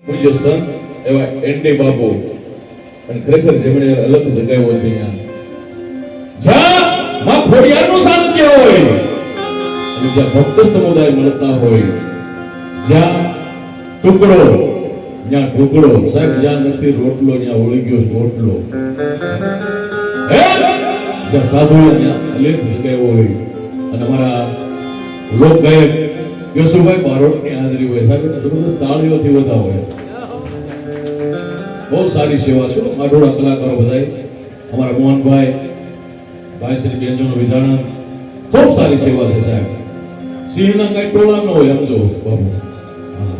પૂજ્ય સંત એવા એનડી બાપુ અને ખરેખર જેમણે અલગ જગાવ્યો છે જ્યાં માં ખોડિયારનું સાનિધ્ય હોય અને જ્યાં ભક્ત સમુદાય મળતા હોય, જ્યાં ટુકડો સાહેબ, જ્યાં નથી રોટલો ત્યાં ઓળી ગયો રોટલો, જ્યાં સાધુ ત્યાં અલગ જગાવ્યો હોય અને અમારા લોક ગાયક યશુભાઈ બારોટની હાજરી હોય, સાહેબ જબરદસ્ત તાળીઓથી બધા હોય. બહુ સારી સેવા છે. માઢોળા કલાકારો બધાય, અમારા મોહનભાઈ ભાઈ શ્રી બેંજોનો વિધાણા, ખૂબ સારી સેવા છે સાહેબ. સિંહના કઈ ટોળા ન હોય સમજો બાબુ,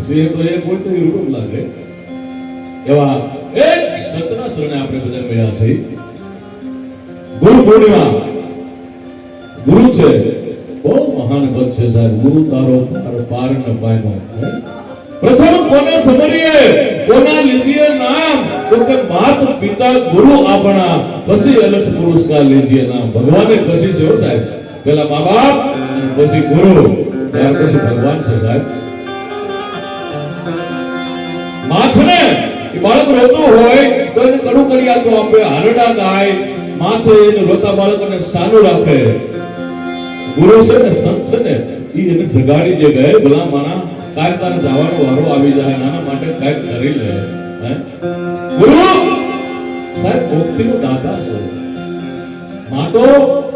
સિંહ તો એક હોય તો એ રૂપ લાગે એવા એક સંતના શરણે આપણે બધા મળ્યા છે. ગુરુ પૂર્ણિમા, ગુરુ છે બહુ મહાન પદ છે સાહેબ. ગુરુ તારો પાર ન પામ્યો. प्रथम कोने समरिए कोना लीजिए नाम, तो के मात पिता गुरु अपना, पसी अलग पुरुष का लीजिए नाम. भगवान ने पसी से हो साहब, पहला माँ बाप पसी गुरु, यार पसी भगवान से साहब. माँ छने कि बालक रोतो होय तो એને કડું કરી આપો, આપે હારડા ગાય. માં છે એને રોતા બાળકોને સાનું રાખે. ગુરુ છે ને સંત છે ને ઈ એને જગાડી જે ગયે ભલા માના કાય તાર જવાનો વારો આવી જાય, નાના માટે કાય કરી લે. ગુરુ સાહેબ મુક્તિનો દાતા છે. માં તો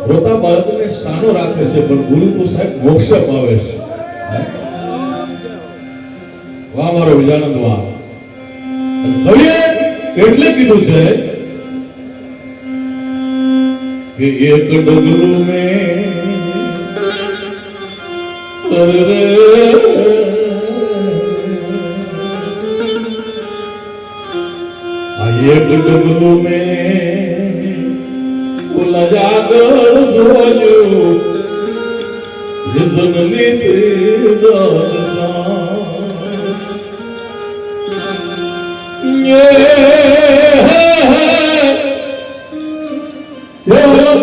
રોતા બાળકોને સાનો રાખે છે, પણ ગુરુ તો સાહેબ મોક્ષ પાવે છે. વાહ મારો વિજાનંદ વાહ. કવિએ એટલે કીધું છે કે એક ડગલું મેં एक डगलू में उलझाकर सोयो जिसने ये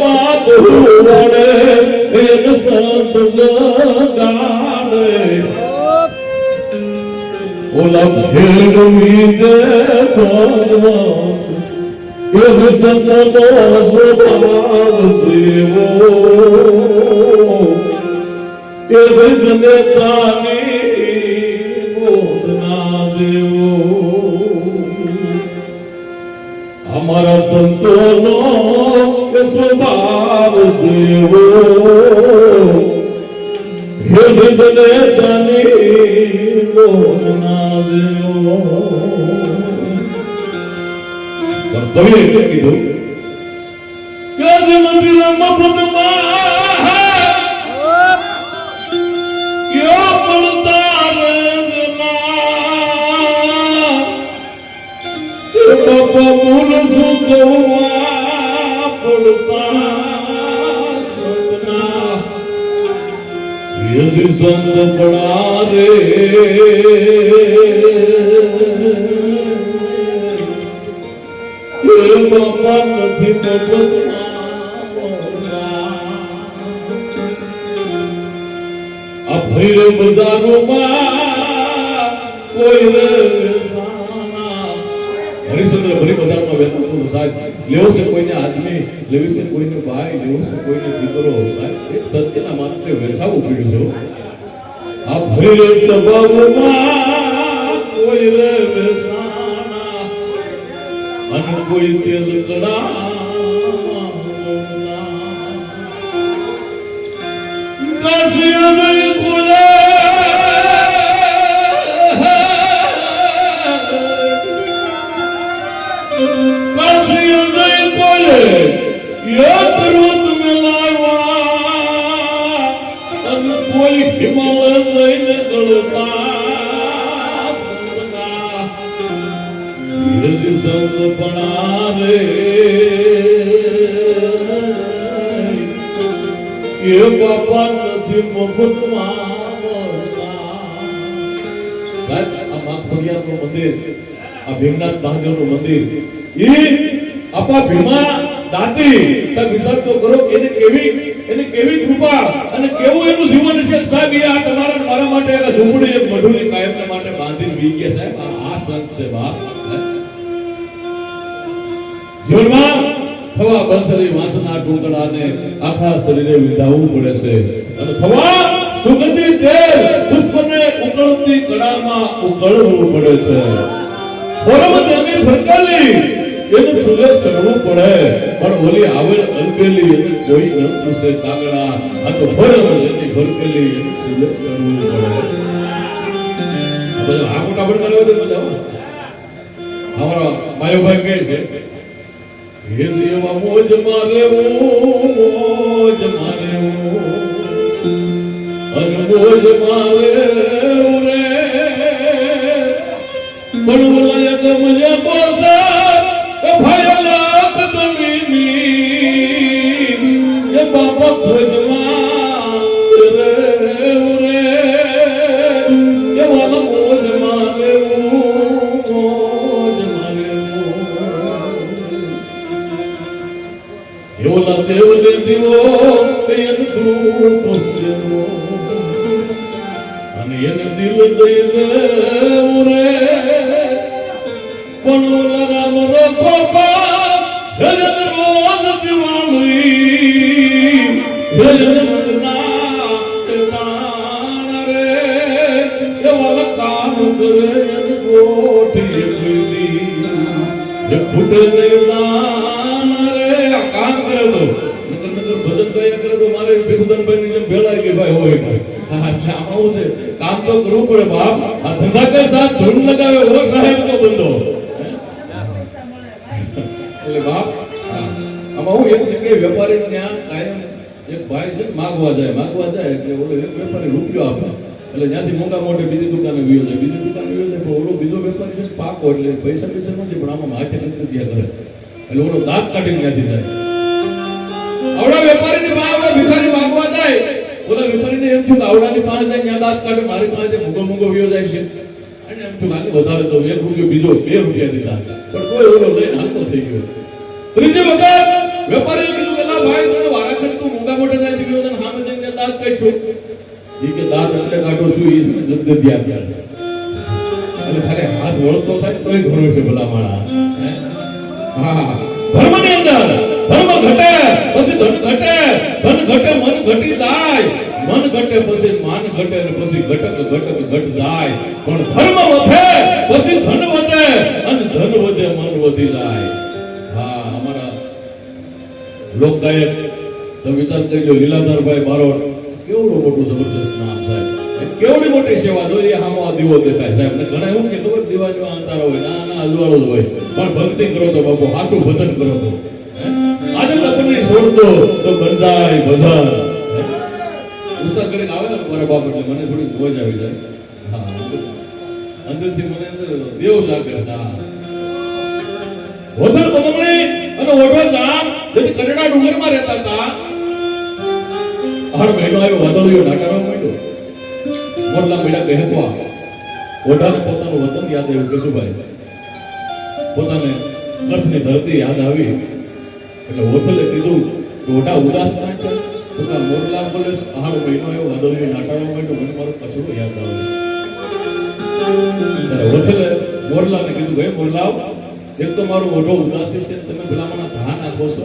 बात हुए एक संत गाने ओला भेड़ मीदे भगवान इस संतो स्वभाव सेवो इस संतानी बोधना देवो. हमारा संतो नो स्वभाव सेवो इस संतानी बोधना देवो. कवि એટલે કીધું કે જે મંદિરમાં પદમાં ક્યો પડતા રજના એ બાપા મૂળ સુખમાં પડતા સતના એ જે સંત પડા રે બાપા નથી આ ભૈરે બજારોમાં કોઈ હરિશ્ચંદ્ર ભરી બજારમાં વેચાતું સાહેબ. લેવો છે કોઈને આદમી, લેવી છે કોઈને ભાઈ, લેવો છે કોઈને દીકરો સાહેબ. એક સત્યના માત્ર વેચાવું પડ્યું છે. આ ભૈરે સભામાં કોઈ વેસાના અને કોઈ તેલ કડા કાશી ગઈ કુલે કાશી ગઈ કુલે યે પર્વત મેલાવા અને કોઈ હિમાલય જઈને ગળતા સંગના યે સંત પણા રે એ બાપા નથી મફતમાં મળતા. આ માખોડિયાનું મંદિર, આ ભીમનાથ મહાદેવનું મંદિર, ઈ આપા ભીમા દાતી સાહેબ વિચાર તો કરો એને કેવી કૃપા અને કેવું એનું જીવન છે સાહેબ. એ આ તમારા મારા માટે એક ઝૂંપડી એક મઢુલી કાયમને માટે બાંધીને બી ગયા સાહેબ આ સંત છે બાપ જીવનમાં થવા બંસરી વાસના ટુકડાને આખા શરીરે વિધાવવું પડે છે અને થવા સુગંધી તેલ પુષ્પને ઉકળતી કડામાં ઉકળવું પડે છે ફોરમ તેની ફરકાલી એને સુલે સડવું પડે પણ ઓલી આવેલ અલબેલી એને કોઈ ન પૂછે કાગડા આ તો ફોરમ એની ફરકેલી એને સુલે સડવું પડે બધું આ મોટા બળ કરે તો બધા અમારો માયોભાઈ કહે છે હે દેવા મોજ મારે અને મોજ મારે રે પણ બોલાય કે મુજે પોસા એ ભાઈલા કદમીની એ બાપા ખોજમાં રે એ વાલા મોજ મારે એવલા દેવ દે દીવો એન ધૂપ દેવો અને એને દિલ દઈ દેવ રે પણ ઓલા રામ રો બાપા હજન રોજ દિવાળી હજન મગના તાણ રે એવલા કામ કરે એન ગોઠી પીધી એ ફૂટે દેવદાન કામ કરે તો નકર ભજન કયા કરે તો મારે ભીખુદાનભાઈ ની જેમ ભેળાય કે ભાઈ હોય ભાઈ એટલે આવું છે કામ તો કરવું પડે બાપ આ ધંધા કે સાથ ધૂન લગાવે ઓ સાહેબ તો બંધો એટલે બાપ આમાં હું એક જગ્યાએ વેપારી ત્યાં કાયમ એક ભાઈ છે માગવા જાય એટલે ઓલો એક વેપારી રૂપિયો આપે એટલે ત્યાંથી મોટા મોટી બીજી દુકાને વિયો જાય પણ ઓલો બીજો વેપારી છે પાકો એટલે પૈસા નથી પણ આમાં હાથે નથી ત્યાં કરે એટલે ઓલો દાંત કાઢીને ત્યાંથી જાય આવડા વેપારીની પાસે ભિખારી માંગવા જાય ઓલા વેપારીને એમ થયું કે આવડાની પાસે જાય ત્યાં દાંત કાઢે મારી પાસે મૂંગો વિયો જાય છે અને એમ થયું કે વધારે તો 1 રૂપિયો બીજો 2 રૂપિયા દીધા પણ કોઈ ઓલો લઈને હાલતો થઈ ગયો ત્રીજી વખત વેપારીએ કીધું કે ના ભાઈ તને વારા ખરી તું મૂંગા મોટે જાય છે તને સામે જઈને દાંત કાઢશું ઈ કે દાંત એટલે કાઢો છું ઈ જગદિયા ગયા છે એટલે ખાલી હાથ વળતો થાય તોય ઘણો છે ભલા માણા હા ધર્મની અંદર ધર્મ ઘટે પછી ધન ઘટે મન ઘટી જાય મન ઘટે પછી માન ઘટે અને પછી ઘટ જાય પણ ધર્મ વધે પછી ધન વધે અને ધન વધે મન વધી જાય હા અમારા લોક ગાયક તમે વિચાર કરી લો લીલાધરભાઈ બારોટ કેવડું મોટું જબરદસ્ત નામ થાય કેવડી મોટી સેવા જોઈએ હામો આ દીવો દેખાય સાહેબ ને ઘણા એવું કે ખબર દીવાનો અંધારો હોય ના અજવાળો જ હોય પણ ભક્તિ કરો તો બાપુ સાચું ભજન કરો તો આજે તમને છોડતો તો બંધાય ભજન પુસ્તક કરીને આવે ને મારા બાપ એટલે મને થોડી મોજ આવી જાય હા અંદરથી મને અંદર દેવ લાગે હા હોધલ બદમણી અને ઓઢો ગામ જેથી કરેડા ડુંગરમાં રહેતા હતા આડ મહિનો આવ્યો વાદળિયો નાટારો માંડ્યો મોરલા મેળા કહેવા ઓઢાને પોતાનું વતન યાદ આવ્યું કેશુભાઈ પોતાને કચ્છની ધરતી યાદ આવી એટલે ઓથલે કીધું કે ઓઢા ઉદાસ ના કર તો મોરલા બોલે આડ મહિનો આવ્યો વાદળિયો નાટારો માંડ્યો મને મારો કચરો યાદ આવે ત્યારે ઓથલે મોરલાને કીધું કે મોરલા એક તો મારું ઓઢો ઉદાસી છે તમે પેલા મને ધાન આપો છો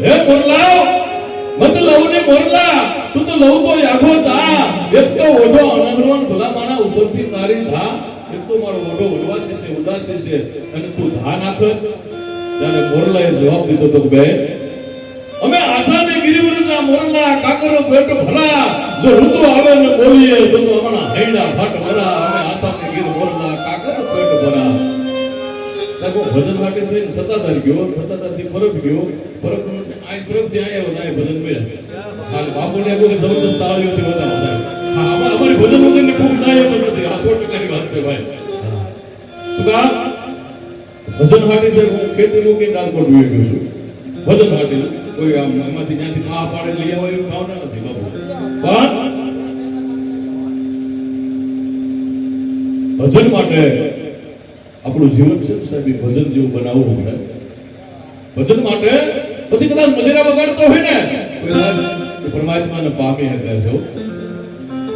હે મોરલા મત લવ ને મોરલા તું તો લવ તો યાગો જા એક તો ઓઢો અનહરવન ભલા માણા ઉપરથી તારી ધા એક તો મારો ઓઢો ઉદાસી છે અને તું ધા નાખસ ત્યારે મોરલાએ જવાબ દીધો તો બે અમે આસાને ગિરિવરજા મોરલા કાકરો પેટ ભલા જો ઋતુ આવે ને બોલીએ તો હમણાં હૈડા ફાટ ભરા અમે આસાને ગિર મોરલા કાકરો પેટ ભરા સાહેબ ભજન માટે થઈને સત્તાધાર ગયો સત્તાધારથી પરત ગયો પરત આ પરતથી આવ્યો ના ભજન મળ્યા હાલ બાપુને કોઈ જબરદસ્ત તાળીઓથી વધારે હા અમારી ભજન વગરની ખૂબ નાય નથી આ 100%ની વાત છે ભાઈ શું કામ ભજન હાટી છે હું ખેતી મૂકીને રાજકોટ ગયો છું ભજન હાટી કોઈ આમ એમાંથી ત્યાંથી આ પાડે લઈ આવો એવું ભાવના નથી બાપુ પણ ભજન માટે આપણું જીવન છે સાહેબ ભજન જેવું બનાવવું પડે ભજન માટે પછી કદાચ મજેરા વગાડતો હોય ને કોઈ સાહેબ પરમાત્માને પામી શકે છો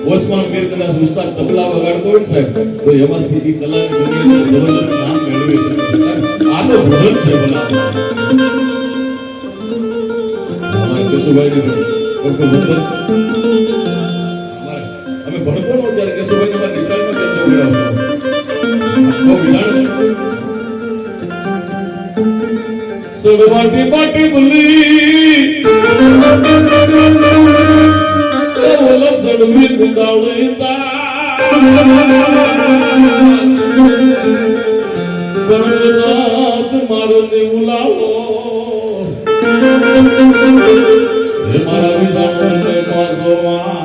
ઓસમાન મીર કદાચ ઉસ્તાદ તબલા વગાડતો હોય ને સાહેબ તો એમાંથી એ કલાની દુનિયામાં જબરદસ્ત નામ મેળવી શકે છે સાહેબ આ તો ભજન છે ભલા અમારે કેશુભાઈ ને વંદન અમે ભણતો નો ત્યારે કેશુભાઈ અમારા નિશાળમાં કેમ ઉડાવતો બહુ વિધાન સડવાટી પાટી બોલી ઓલા સડવી કુંડાવળીતા પરવજાત મારો ને ઉલાવો હે મારા વિધાનો ને માસોમાં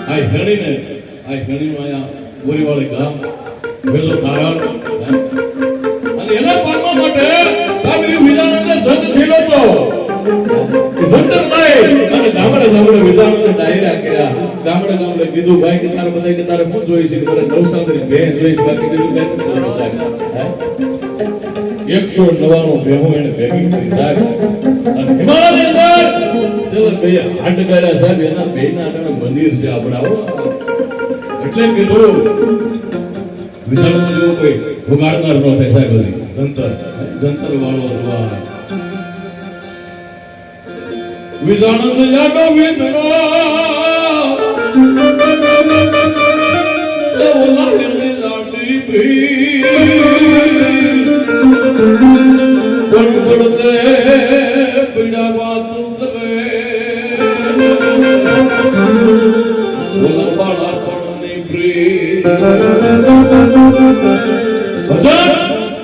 આ હેણી માયા બોરીવાળી ગામ વેલો તારણ અને એના પામવા માટે સાહેબ વિજાનંદે સંત થયેલો તો સંત લઈ અને ગામડે વિજાનંદે ડાયરા કર્યા ગામડે કીધું ભાઈ કે તારે બધાય કે તારે શું જોઈ છે કે તારે નવસાંદરી બેન જોઈ છે બાકી કીધું કઈ નથી સાહેબ 199 ભેહો એને ભેગી કરી સાહેબ અને હિમાલયની અંદર સેવક ભાઈ હાડ ગાડ્યા સાહેબ એના બેના આગળ મંદિર છે આપડા એટલે કીધું વિધાનો જેવો કોઈ વગાડનાર ન થાય સાહેબ જંતર વાળો રવા વિજાનંદ જાગો વિધનો એ ઓલા ને લાડી ભી કોણ પડતે પીડા વાતું કરે ઓલા બાળા પડની પ્રી ભજન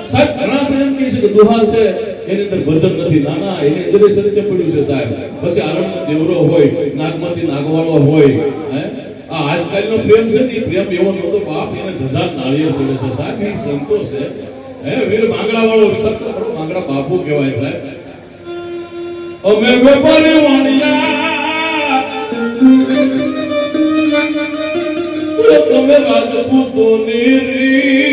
સાહેબ ઘણા એમ કહે છે કે દુહા છે એની અંદર ભજન નથી નાના એની અંદર સત્ય પડ્યું છે સાહેબ પછી આનંદ દેવરો હોય નાગમતી નાગવાળો હોય હે આ આજકાલનો પ્રેમ છે ને પ્રેમ એવો નતો બાપ એને ધજાર નાળિયેર સડે છે સાહેબ એ સંતો છે હે વીર માંગડા વાળો સંતો બડો માંગડા બાપુ કહેવાય સાહેબ અમે વેપારી વાણિયા તમે રાજપૂતોની રી